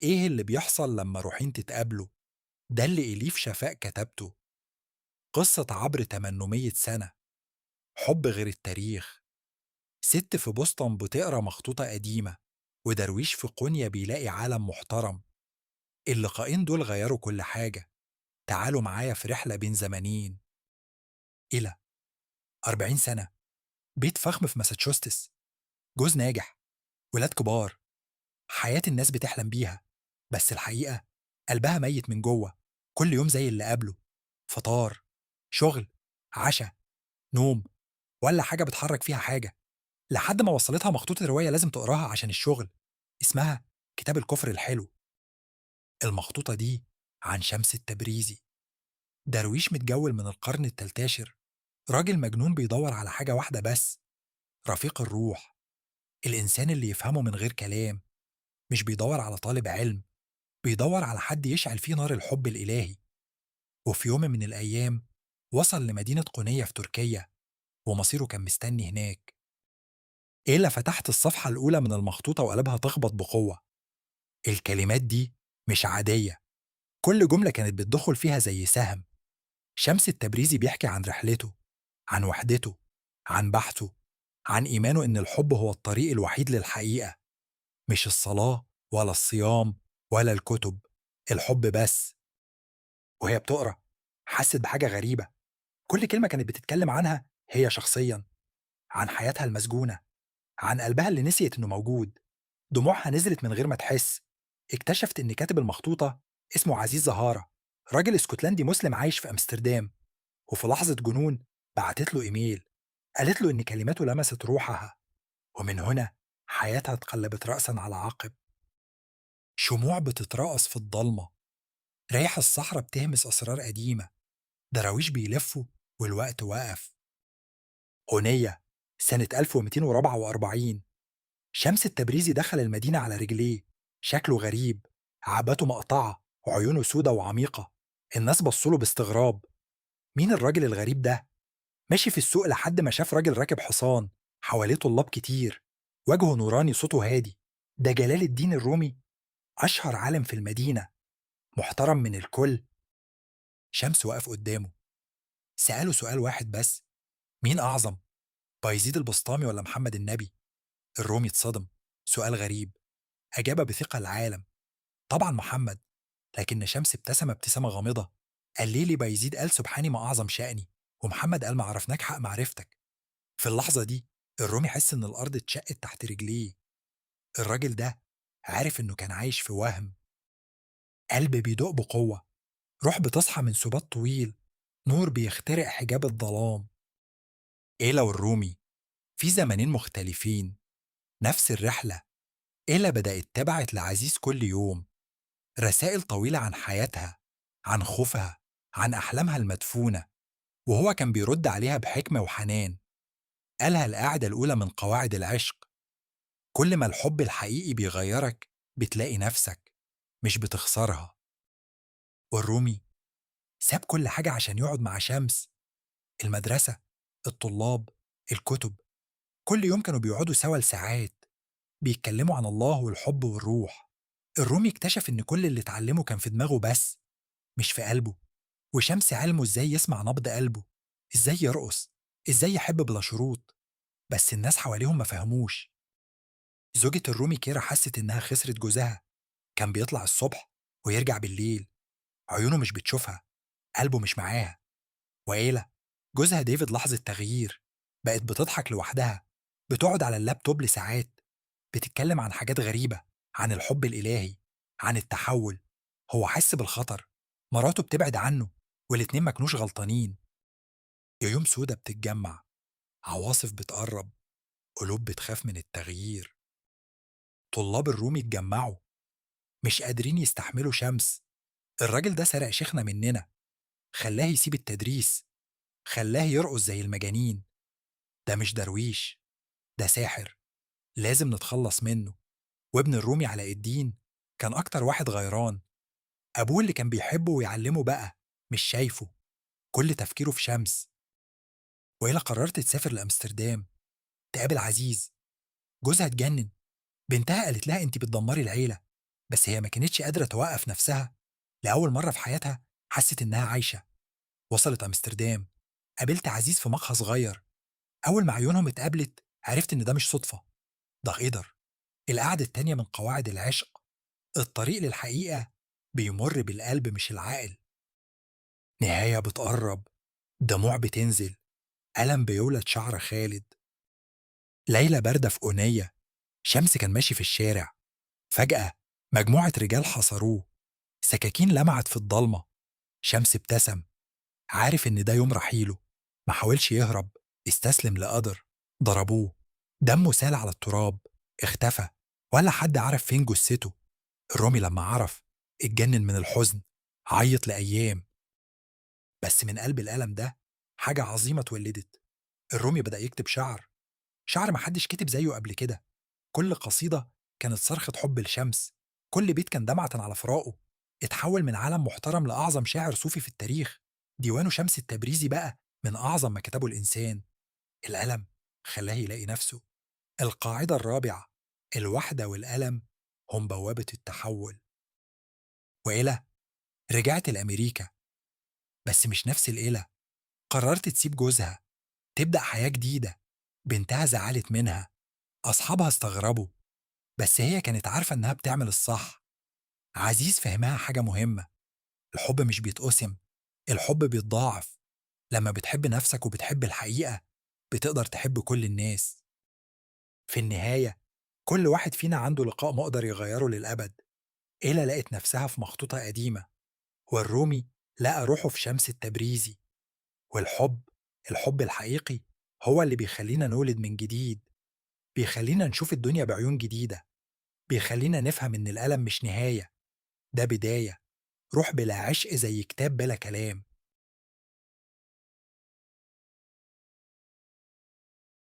إيه اللي بيحصل لما روحين تتقابلوا؟ ده اللي إليف شفاق كتبته. قصة عبر 800 سنة، حب غير التاريخ، ست في بoston بتقرا مخطوطة قديمة، ودرويش في قونيا بيلاقي عالم محترم. اللقاءين دول غيروا كل حاجة. تعالوا معايا في رحلة بين زمانين. إلى 40 سنة، بيت فخم في ماساتشوستس، جوز ناجح، ولاد كبار، حياة الناس بتحلم بيها، بس الحقيقة قلبها ميت من جوه. كل يوم زي اللي قبله، فطار، شغل، عشا، نوم، ولا حاجة بتحرك فيها حاجة. لحد ما وصلتها مخطوطة رواية لازم تقراها عشان الشغل، اسمها كتاب الكفر الحلو. المخطوطة دي عن شمس التبريزي، درويش متجول من القرن التلتاشر، راجل مجنون بيدور على حاجة واحدة بس: رفيق الروح، الإنسان اللي يفهمه من غير كلام. مش بيدور على طالب علم، بيدور على حد يشعل فيه نار الحب الإلهي. وفي يوم من الأيام وصل لمدينة قونية في تركيا، ومصيره كان مستني هناك. إلا فتحت الصفحة الأولى من المخطوطة وقلبها تخبط بقوة. الكلمات دي مش عادية، كل جملة كانت بتدخل فيها زي سهم. شمس التبريزي بيحكي عن رحلته، عن وحدته، عن بحثه، عن إيمانه إن الحب هو الطريق الوحيد للحقيقة. مش الصلاة ولا الصيام ولا الكتب، الحب بس. وهي بتقرأ حست بحاجة غريبة. كل كلمة كانت بتتكلم عنها هي شخصيا، عن حياتها المسجونة، عن قلبها اللي نسيت إنه موجود. دموعها نزلت من غير ما تحس. اكتشفت إن كاتب المخطوطة اسمه عزيز زهارة، راجل اسكتلندي مسلم عايش في أمستردام. وفي لحظة جنون بعتت له إيميل، قالت له إن كلماته لمست روحها. ومن هنا حياتها اتقلبت رأسا على عقب. شموع بتتراقص في الضلمة، ريح الصحراء بتهمس أسرار قديمة، دراويش بيلفوا والوقت واقف. هونية سنة 1244، شمس التبريزي دخل المدينة على رجليه، شكله غريب، عباته مقطعة وعيونه سودة وعميقة. الناس بصوله باستغراب، مين الراجل الغريب ده؟ ماشي في السوق لحد ما شاف راجل راكب حصان، حواليه طلاب كتير، وجهه نوراني صوته هادي. ده جلال الدين الرومي، أشهر عالم في المدينة، محترم من الكل. شمس وقف قدامه، سأله سؤال واحد بس: مين أعظم، بايزيد البسطامي ولا محمد النبي؟ الرومي اتصدم، سؤال غريب. أجاب بثقة: العالم، طبعا محمد. لكن شمس ابتسم ابتسامة غامضة، قال لي بايزيد قال سبحاني ما أعظم شأني، ومحمد قال ما عرفناك حق معرفتك. في اللحظة دي الرومي حس إن الأرض اتشقت تحت رجليه. الراجل ده عارف إنه كان عايش في وهم. قلب بيدق بقوة، روح بتصحى من سبات طويل، نور بيخترق حجاب الظلام. إيه لو الرومي في زمنين مختلفين، نفس الرحلة؟ إيلا بدأت تبعت لعزيز كل يوم رسائل طويلة عن حياتها، عن خوفها، عن أحلامها المدفونة، وهو كان بيرد عليها بحكمة وحنان. قالها القاعدة الأولى من قواعد العشق: كل ما الحب الحقيقي بيغيرك بتلاقي نفسك، مش بتخسرها. والرومي ساب كل حاجة عشان يقعد مع شمس، المدرسة، الطلاب، الكتب. كل يوم كانوا بيقعدوا سوا لساعات، بيتكلموا عن الله والحب والروح. الرومي اكتشف إن كل اللي اتعلمه كان في دماغه بس، مش في قلبه. وشمس علمه إزاي يسمع نبض قلبه، إزاي يرقص، إزاي يحب بلا شروط. بس الناس حواليهم ما فهموش. زوجة الرومي كيرا حست إنها خسرت جوزها، كان بيطلع الصبح ويرجع بالليل، عيونه مش بتشوفها، قلبه مش معاها. وإيلا جوزها ديفيد لاحظ التغيير، بقت بتضحك لوحدها، بتقعد على اللابتوب لساعات، بتتكلم عن حاجات غريبة، عن الحب الإلهي، عن التحول. هو حس بالخطر، مراته بتبعد عنه، والاتنين ما كانوش غلطانين. غيوم سودا بتتجمع، عواصف بتقرب، قلوب بتخاف من التغيير. طلاب الرومي اتجمعوا، مش قادرين يستحملوا شمس. الراجل ده سرق شيخنا مننا، خلاه يسيب التدريس، خلاه يرقص زي المجانين. ده مش درويش، ده ساحر، لازم نتخلص منه. وابن الرومي علاء الدين كان أكتر واحد غيران. أبوه اللي كان بيحبه ويعلمه بقى مش شايفه، كل تفكيره في شمس. وإلا قررت تسافر لأمستردام، تقابل عزيز. جوزها اتجنن، بنتها قالت لها انت بتدمري العيلة، بس هي ما كانتش قادرة توقّف نفسها. لأول مرّة في حياتها حسّت إنها عايشة. وصلت أمستردام، قابلت عزيز في مقهى صغير. أول ما عيونهم اتقابلت عرفت إن ده مش صُدفة، ده قِدَر. القعدة التانية من قواعد العشق. الطريق للحقيقة بيمُر بالقلب مش العقل. نهاية بتقرّب، دموع بتنزل، ألم بيولد شعر خالد. ليلة باردة في أونية، شمس كان ماشي في الشارع. فجأة مجموعة رجال حصروه، سكاكين لمعت في الضلمة. شمس ابتسم، عارف إن ده يوم رحيله. ما حاولش يهرب، استسلم لقدر. ضربوه، دمه سال على التراب، اختفى، ولا حد عرف فين جثته. الرومي لما عرف اتجنن من الحزن، عيط لأيام. بس من قلب الألم ده حاجة عظيمة اتولدت. الرومي بدأ يكتب شعر، شعر محدش كتب زيه قبل كده. كل قصيدة كانت صرخة حب لشمس، كل بيت كان دمعة على فراقه. اتحول من عالم محترم لأعظم شاعر صوفي في التاريخ. ديوانه شمس التبريزي بقى من أعظم ما كتبه الإنسان. الألم خلاه يلاقي نفسه. القاعدة الرابعة: الوحدة والألم هم بوابة التحول. وإلى رجعت لأمريكا، بس مش نفس الإله. قررت تسيب جوزها، تبدأ حياة جديدة. بنتها زعلت منها، أصحابها استغربوا، بس هي كانت عارفة إنها بتعمل الصح. عزيز فهمها حاجة مهمة: الحب مش بيتقسم، الحب بيتضاعف. لما بتحب نفسك وبتحب الحقيقة بتقدر تحب كل الناس. في النهاية كل واحد فينا عنده لقاء مقدر يغيره للأبد. إيلا لقت نفسها في مخطوطة قديمة، والرومي لقى روحه في شمس التبريزي. والحب، الحب الحقيقي، هو اللي بيخلينا نولد من جديد، بيخلينا نشوف الدنيا بعيون جديدة، بيخلينا نفهم إن الألم مش نهاية، ده بداية. روح بلا عشق زي كتاب بلا كلام.